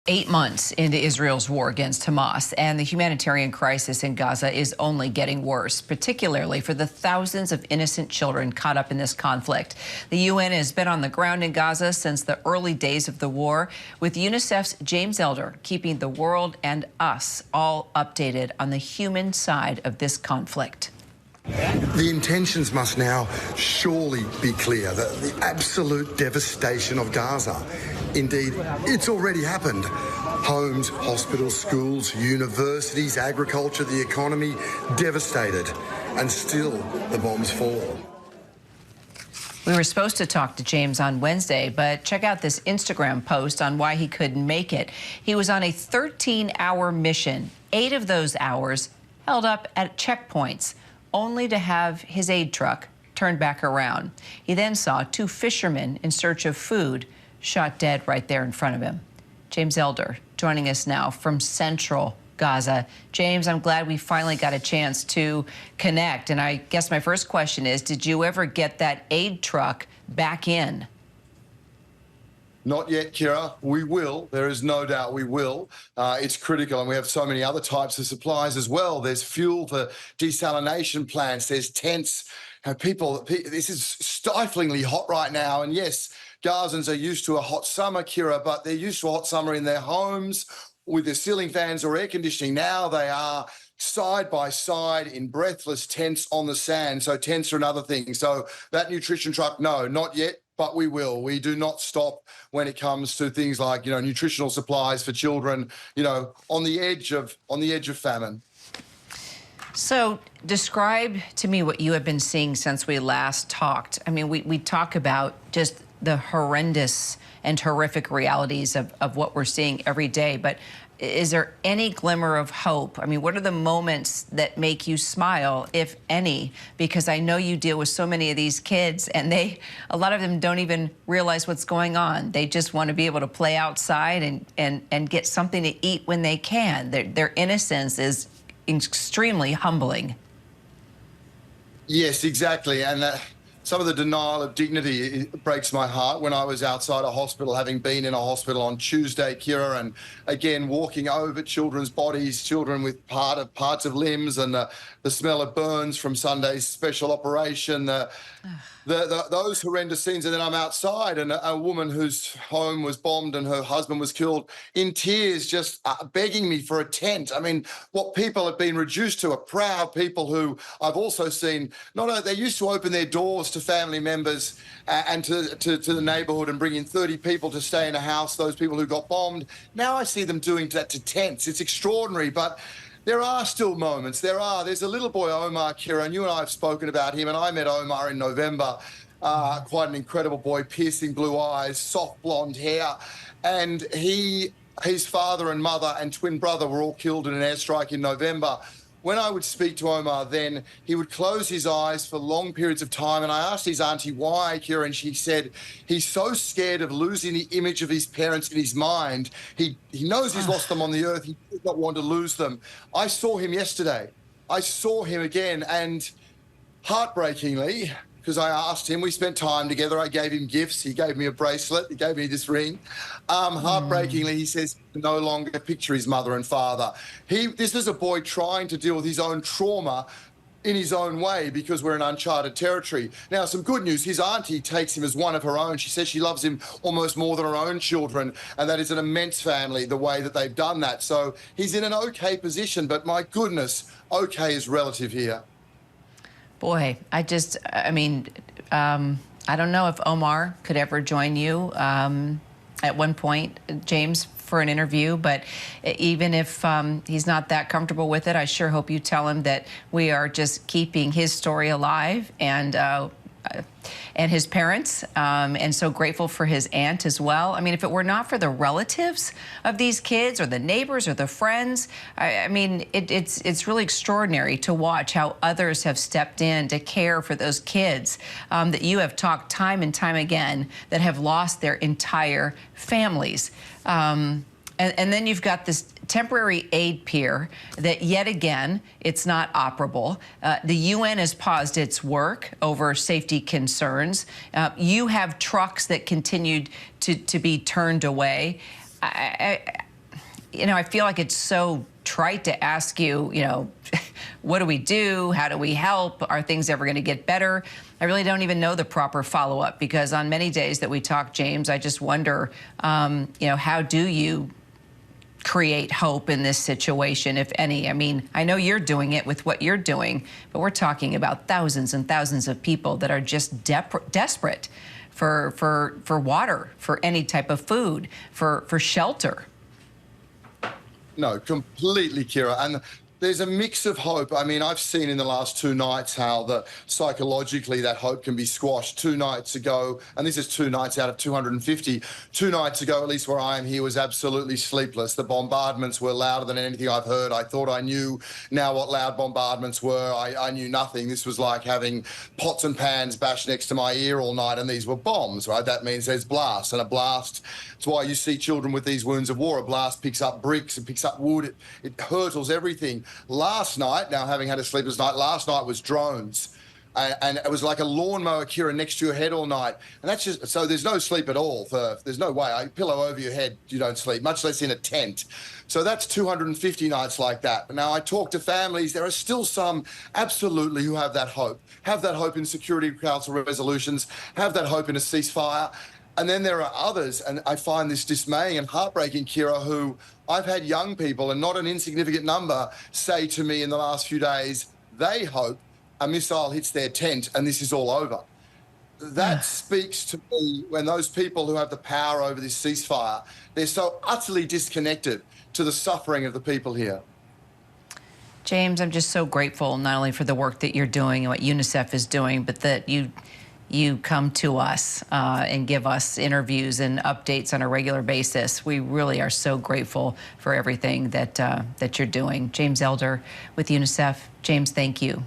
8 months into Israel's war against Hamas, and the humanitarian crisis in Gaza is only getting worse, particularly for the thousands of innocent children caught up in this conflict. The UN has been on the ground in Gaza since the early days of the war, with UNICEF's James Elder keeping the world and us all updated on the human side of this conflict. The intentions must now surely be clear. The absolute devastation of Gaza. Indeed, it's already happened. Homes, hospitals, schools, universities, agriculture, the economy, devastated. And still the bombs fall. We were supposed to talk to James on Wednesday, but check out this Instagram post on why he couldn't make it. He was on a 13-hour mission, 8 of those hours held up at checkpoints, only to have his aid truck turned back around. He then saw 2 fishermen in search of food shot dead right there in front of him. James Elder joining us now from central Gaza. James, I'm glad we finally got a chance to connect. And I guess my first question is, did you ever get that aid truck back in? Not yet, Kira. We will. There is no doubt we will. It's critical, and we have so many other types of supplies as well. There's fuel for desalination plants. There's tents. This is stiflingly hot right now. And yes, Gazans are used to a hot summer, Kira, but they're used to a hot summer in their homes with their ceiling fans or air conditioning. Now they are side by side in breathless tents on the sand. So tents are another thing. So that nutrition truck, no, not yet. But we will. We do not stop when it comes to things like, nutritional supplies for children, on the edge of famine. So describe to me what you have been seeing since we last talked. I mean, we talk about just the horrendous and horrific realities of what we're seeing every day, but is there any glimmer of hope? I mean, what are the moments that make you smile, if any? Because I know you deal with so many of these kids, and a lot of them don't even realize what's going on. They just want to be able to play outside and get something to eat when they can. Their innocence is extremely humbling. Yes, exactly. And some of the denial of dignity breaks my heart. When I was outside a hospital, having been in a hospital on Tuesday, Kira, and again walking over children's bodies, children with parts of limbs, and the smell of burns from Sunday's special operation, those horrendous scenes. And then I'm outside, and a woman whose home was bombed and her husband was killed, in tears, just begging me for a tent. I mean, what people have been reduced to are proud people who I've also seen, they used to open their doors to family members and to the neighbourhood and bring in 30 people to stay in a house, those people who got bombed. Now I see them doing that to tents. It's extraordinary, but there are still moments. There's a little boy, Omar, Kira, and you and I have spoken about him, and I met Omar in November. Quite an incredible boy, piercing blue eyes, soft blonde hair. And his father and mother and twin brother were all killed in an airstrike in November. When I would speak to Omar then, he would close his eyes for long periods of time. And I asked his auntie why, Kira, and she said he's so scared of losing the image of his parents in his mind. He knows he's lost them on the earth. He does not want to lose them. I saw him yesterday. I saw him again, and heartbreakingly, because I asked him, we spent time together, I gave him gifts, he gave me a bracelet, he gave me this ring. Heartbreakingly, he says he can no longer picture his mother and father. This is a boy trying to deal with his own trauma in his own way, because we're in uncharted territory. Now, some good news, his auntie takes him as one of her own. She says she loves him almost more than her own children, and that is an immense family, the way that they've done that. So he's in an okay position, but my goodness, okay is relative here. Boy, I don't know if Omar could ever join you at one point, James, for an interview, but even if he's not that comfortable with it, I sure hope you tell him that we are just keeping his story alive, and his parents, and so grateful for his aunt as well. I mean, if it were not for the relatives of these kids or the neighbors or the friends, I mean, it's really extraordinary to watch how others have stepped in to care for those kids that you have talked time and time again that have lost their entire families. And then you've got this temporary aid pier that, yet again, it's not operable. The UN has paused its work over safety concerns. You have trucks that continued to be turned away. you know, I feel like it's so trite to ask you, you know, what do we do? How do we help? Are things ever going to get better? I really don't even know the proper follow-up, because on many days that we talk, James, I just wonder, you know, how do you create hope in this situation, if any? I mean, I know you're doing it with what you're doing, but we're talking about thousands and thousands of people that are just desperate for water, for any type of food, for shelter. No, completely, Kira. And there's a mix of hope. I mean, I've seen in the last 2 nights how psychologically that hope can be squashed. 2 nights ago, and this is 2 nights out of 250, 2 nights ago, at least where I am here, was absolutely sleepless. The bombardments were louder than anything I've heard. I thought I knew now what loud bombardments were. I knew nothing. This was like having pots and pans bashed next to my ear all night, and these were bombs, right? That means there's blasts, and a blast, it's why you see children with these wounds of war. A blast picks up bricks, it picks up wood, it hurtles everything. Last night, now having had a sleepless night, last night was drones. And it was like a lawnmower, Kira, next to your head all night. And that's just, so there's no sleep at all. There's no way. A pillow over your head, you don't sleep, much less in a tent. So that's 250 nights like that. But now I talk to families, there are still some absolutely who have that hope in Security Council resolutions, have that hope in a ceasefire. And then there are others, and I find this dismaying and heartbreaking, Kira, who I've had young people, and not an insignificant number, say to me in the last few days, they hope a missile hits their tent and this is all over. That speaks to me when those people who have the power over this ceasefire, they're so utterly disconnected to the suffering of the people here. James, I'm just so grateful not only for the work that you're doing and what UNICEF is doing, but that you come to us and give us interviews and updates on a regular basis. We really are so grateful for everything that you're doing. James Elder with UNICEF. James, thank you.